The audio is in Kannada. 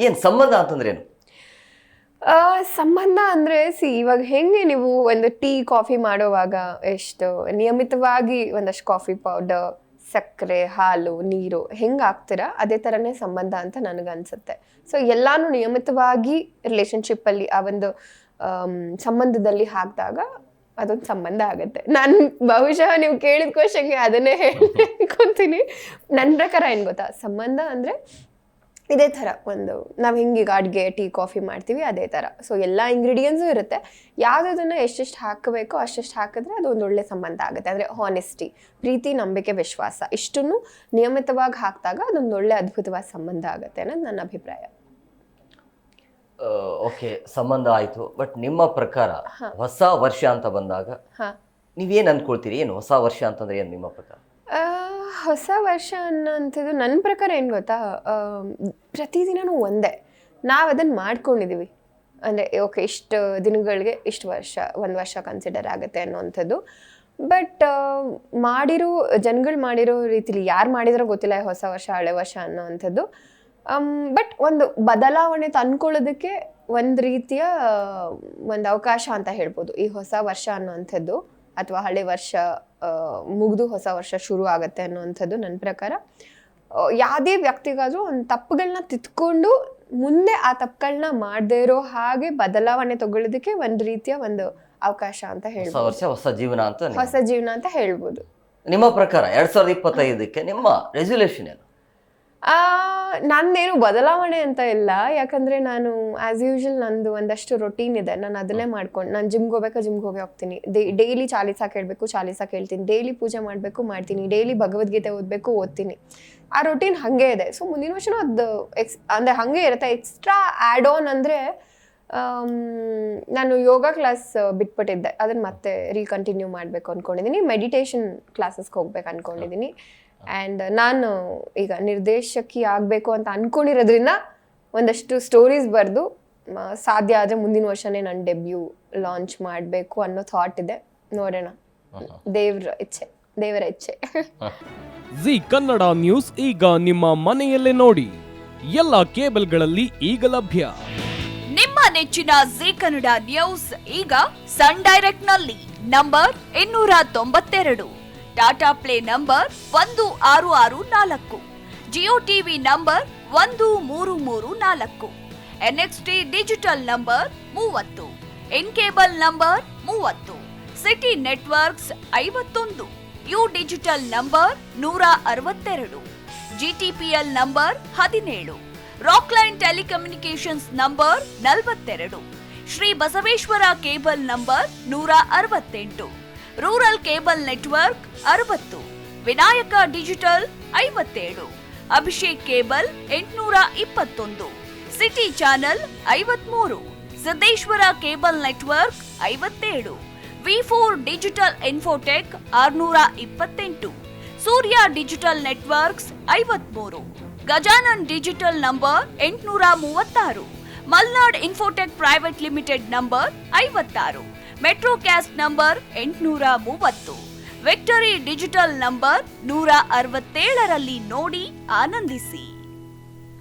ಏನು ಸಂಬಂಧ ಅಂತಂದ್ರೆ ಏನು? ಸಂಬಂಧ ಅಂದರೆ ಇವಾಗ ಹೆಂಗೆ ನೀವು ಒಂದು ಟೀ ಕಾಫಿ ಮಾಡೋವಾಗ ಎಷ್ಟು ನಿಯಮಿತವಾಗಿ ಒಂದಷ್ಟು ಕಾಫಿ ಪೌಡರ್, ಸಕ್ಕರೆ, ಹಾಲು, ನೀರು ಹೆಂಗೆ ಹಾಕ್ತೀರಾ ಅದೇ ಥರನೇ ಸಂಬಂಧ ಅಂತ ನನಗನ್ಸುತ್ತೆ. ಸೊ ಎಲ್ಲಾನು ನಿಯಮಿತವಾಗಿ ರಿಲೇಷನ್ಶಿಪ್ಪಲ್ಲಿ ಆ ಒಂದು ಸಂಬಂಧದಲ್ಲಿ ಹಾಕಿದಾಗ ಅದೊಂದು ಸಂಬಂಧ ಆಗುತ್ತೆ. ನಾನು ಬಹುಶಃ ನೀವು ಕೇಳಿದ ಕ್ವಶನ್ಗೆ ಅದನ್ನೇ ಹೇಳ್ಕೊಂತೀನಿ. ನನ್ನ ಪ್ರಕಾರ ಏನು ಗೊತ್ತಾ, ಸಂಬಂಧ ಅಂದರೆ ಇದೇ ಥರ ಒಂದು ನಾವು ಹಿಂಗೀಗ ಅಡುಗೆ ಟೀ ಕಾಫಿ ಮಾಡ್ತೀವಿ ಅದೇ ಥರ. ಸೊ ಎಲ್ಲ ಇಂಗ್ರೀಡಿಯೆಂಟ್ಸು ಇರುತ್ತೆ, ಯಾವುದನ್ನು ಎಷ್ಟೆಷ್ಟು ಹಾಕಬೇಕೋ ಅಷ್ಟೆಷ್ಟು ಹಾಕಿದ್ರೆ ಅದು ಒಂದು ಒಳ್ಳೆ ಸಂಬಂಧ ಆಗುತ್ತೆ. ಅಂದರೆ ಹಾನೆಸ್ಟಿ, ಪ್ರೀತಿ, ನಂಬಿಕೆ, ವಿಶ್ವಾಸ ಇಷ್ಟನ್ನು ನಿಯಮಿತವಾಗಿ ಹಾಕಿದಾಗ ಅದೊಂದು ಒಳ್ಳೆ ಅದ್ಭುತವಾದ ಸಂಬಂಧ ಆಗುತ್ತೆ ಅನ್ನೋದು ನನ್ನ ಅಭಿಪ್ರಾಯ. ಓಕೆ, ಸಂಬಂಧ ಆಯಿತು. ಬಟ್ ನಿಮ್ಮ ಪ್ರಕಾರ ಹೊಸ ವರ್ಷ ಅಂತ ಬಂದಾಗ ನೀವೇನು ಅಂದ್ಕೊಳ್ತೀರಿ? ಏನು ಹೊಸ ವರ್ಷ ಅಂತಂದ್ರೆ ಏನು ನಿಮ್ಮ ಪ್ರಕಾರ? ಹೊಸ ವರ್ಷ ಅನ್ನೋಂಥದ್ದು ನನ್ನ ಪ್ರಕಾರ ಏನು ಗೊತ್ತಾ, ಪ್ರತಿದಿನವೂ ಒಂದೇ, ನಾವು ಅದನ್ನು ಮಾಡ್ಕೊಂಡಿದ್ದೀವಿ. ಅಂದರೆ ಓಕೆ ಇಷ್ಟು ದಿನಗಳಿಗೆ ಇಷ್ಟು ವರ್ಷ, ಒಂದು ವರ್ಷ ಕನ್ಸಿಡರ್ ಆಗುತ್ತೆ ಅನ್ನೋವಂಥದ್ದು. ಬಟ್ ಜನಗಳು ಮಾಡಿರೋ ರೀತಿಲಿ ಯಾರು ಮಾಡಿದ್ರೋ ಗೊತ್ತಿಲ್ಲ ಹೊಸ ವರ್ಷ ಹಳೆ ವರ್ಷ ಅನ್ನೋವಂಥದ್ದು. ಬಟ್ ಒಂದು ಬದಲಾವಣೆ ತಂದ್ಕೊಳ್ಳೋದಕ್ಕೆ ಒಂದು ರೀತಿಯ ಒಂದು ಅವಕಾಶ ಅಂತ ಹೇಳ್ಬೋದು ಈ ಹೊಸ ವರ್ಷ ಅನ್ನೋವಂಥದ್ದು, ಅಥವಾ ಹಳೆ ವರ್ಷ ಮುಗಿದು ಹೊಸ ವರ್ಷ ಶುರು ಆಗುತ್ತೆ ಅನ್ನೋವಂಥದ್ದು. ನನ್ನ ಪ್ರಕಾರ ಯಾವುದೇ ವ್ಯಕ್ತಿಗಾದರೂ ಒಂದು ತಪ್ಪುಗಳನ್ನ ತಿದ್ಕೊಂಡು ಮುಂದೆ ಆ ತಪ್ಪುಗಳನ್ನ ಮಾಡದೇ ಇರೋ ಹಾಗೆ ಬದಲಾವಣೆ ತಗೊಳ್ಳೋದಕ್ಕೆ ಒಂದು ರೀತಿಯ ಒಂದು ಅವಕಾಶ ಅಂತ ಹೇಳ್ಬೋದು. ಹೊಸ ವರ್ಷ ಹೊಸ ಜೀವನ ಅಂತ ಹೇಳ್ಬೋದು. ನಿಮ್ಮ ಪ್ರಕಾರ 2025ಕ್ಕೆ ನಿಮ್ಮ ರೆಸಲ್ಯೂಷನ್ ಏನು? ನಂದೇನು ಬದಲಾವಣೆ ಅಂತ ಇಲ್ಲ, ಯಾಕಂದರೆ ನಾನು ಆ್ಯಸ್ ಯೂಶುವಲ್ ನಂದು ಒಂದಷ್ಟು ರೊಟೀನ್ ಇದೆ. ನಾನು ಅದನ್ನೇ ಮಾಡ್ಕೊಂಡು, ನಾನು ಜಿಮ್ಗೆ ಹೋಗಿ ಹೋಗ್ತೀನಿ. ಡೈಲಿ ಚಾಲೀಸ ಕೇಳಬೇಕು, ಚಾಲೀಸ ಕೇಳ್ತೀನಿ. ಡೈಲಿ ಪೂಜೆ ಮಾಡಬೇಕು, ಮಾಡ್ತೀನಿ. ಡೈಲಿ ಭಗವದ್ಗೀತೆ ಓದ್ತೀನಿ. ಆ ರೊಟೀನ್ ಹಾಗೆ ಇದೆ. ಸೊ ಮುಂದಿನ ವರ್ಷನೂ ಅದು ಅಂದರೆ ಹಾಗೆ ಇರುತ್ತೆ. ಎಕ್ಸ್ಟ್ರಾ ಆ್ಯಡ್ ಆನ್ ಅಂದರೆ ನಾನು ಯೋಗ ಕ್ಲಾಸ್ ಬಿಟ್ಬಿಟ್ಟಿದ್ದೆ, ಅದನ್ನು ಮತ್ತೆ ರೀಕಂಟಿನ್ಯೂ ಮಾಡಬೇಕು ಅಂದ್ಕೊಂಡಿದ್ದೀನಿ. ಮೆಡಿಟೇಷನ್ ಕ್ಲಾಸಸ್ಗೆ ಹೋಗ್ಬೇಕು ಅಂದ್ಕೊಂಡಿದ್ದೀನಿ. ಆ್ಯಂಡ್ ನಾನು ಈಗ ನಿರ್ದೇಶಕಿ ಆಗಬೇಕು ಅಂತ ಅಂದ್ಕೊಂಡಿರೋದ್ರಿಂದ ಒಂದಷ್ಟು ಸ್ಟೋರೀಸ್ ಬರೆದು ಸಾಧ್ಯ ಆದರೆ ಮುಂದಿನ ವರ್ಷನೇ ನನ್ನ ಡೆಬ್ಯೂ ಲಾಂಚ್ ಮಾಡಬೇಕು ಅನ್ನೋ ಥಾಟ್ ಇದೆ. ನೋಡೋಣ, ದೇವರ ಇಚ್ಛೆ. ಜಿ ಕನ್ನಡ ನ್ಯೂಸ್ ಈಗ ನಿಮ್ಮ ಮನೆಯಲ್ಲೇ ನೋಡಿ, ಎಲ್ಲ ಕೇಬಲ್ಗಳಲ್ಲಿ ಈಗ ಲಭ್ಯ. ನಿಮ್ಮ ನೆಚ್ಚಿನ ಜಿ ಕನ್ನಡ ನ್ಯೂಸ್ ಈಗ ಸನ್ ಡೈರೆಕ್ಟ್ ನಲ್ಲಿ number 292, Tata play number 1664, Jio TV number 1334, NXT digital number 30, in cable number 30, city networks 51, U digital number 162, GTPL number 17, Rockline telecommunications number 42, Shri Basaveshwara cable number 168, rural cable network 60, Vinayaka digital 57, Abhishek cable 821, city channel 53, Siddeshwara cable network 57, V4 digital Infotech 628, Surya digital networks 53, Gajanan digital number 836, Malnad Infotech private limited number 56, Metro Cast number 830, Victory Digital number 167ರಲ್ಲಿ ನೋಡಿ ಆನಂದಿಸಿ.